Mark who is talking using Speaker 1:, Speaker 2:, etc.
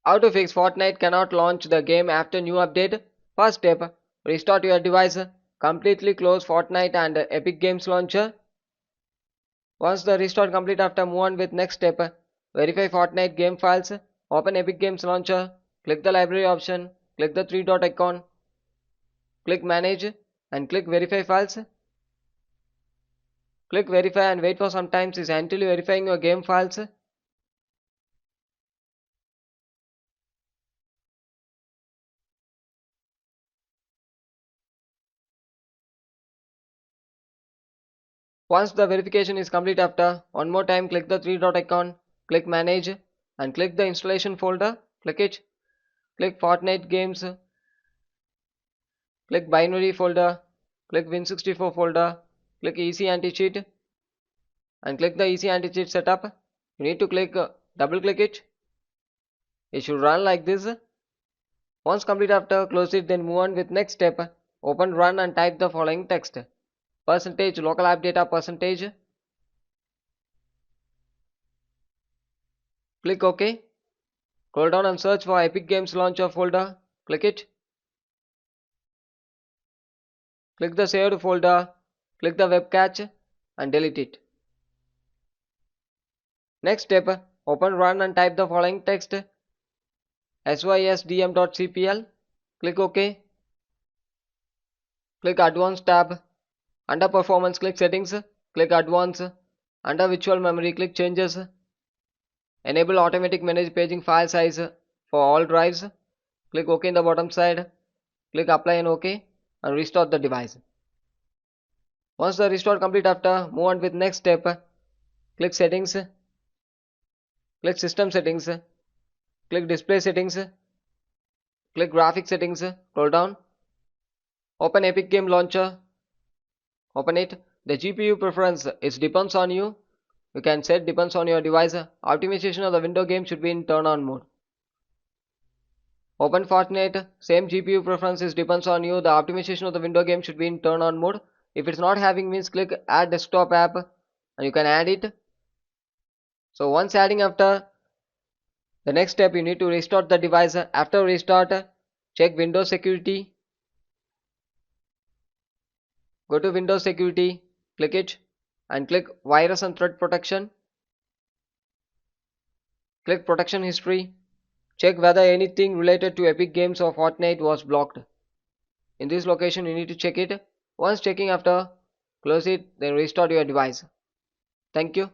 Speaker 1: How to fix Fortnite cannot launch the game after new update? First step, restart your device, completely close Fortnite and Epic Games Launcher. Once the restart complete, after move on with next step, verify Fortnite game files, open Epic Games Launcher, click the library option, click the three dot icon, click manage and click verify files. Click verify and wait for some time is until verifying your game files. Once the verification is complete, after one more time click the three dot icon, click manage and click the installation folder, click it, click Fortnite games, click binary folder, click Win64 folder, click easy anti-cheat and click the easy anti-cheat setup. You need to click double click it. It should run like this. Once complete, after close it, then move on with next step. Open run and type the following text: percentage local app data percentage. Click OK. Scroll down and search for Epic Games Launcher folder. Click it. Click the saved folder. Click the web cache and delete it. Next step, open run and type the following text: sysdm.cpl. Click OK. Click Advanced tab. Under Performance, click Settings. Click Advanced. Under Virtual Memory, click Changes. Enable automatic manage paging file size for all drives. Click OK in the bottom side. Click Apply and OK and restart the device. Once the restore complete, after move on with next step. Click Settings. Click System Settings. Click Display Settings. Click Graphics Settings. Scroll down. Open Epic Game Launcher. Open it. The GPU preference is depends on you. You can set depends on your device. Optimization of the window game should be in turn on mode. Open Fortnite. Same GPU preference is depends on you. The optimization of the window game should be in turn on mode. If it's not having means click add desktop app and you can add it. So once adding, after the next step you need to restart the device. After restart, check Windows Security. Go to Windows Security, click it and click Virus and Threat Protection. Click Protection History. Check whether anything related to Epic Games or Fortnite was blocked. In this location you need to check it. Once checking, after close it, then restart your device. Thank you.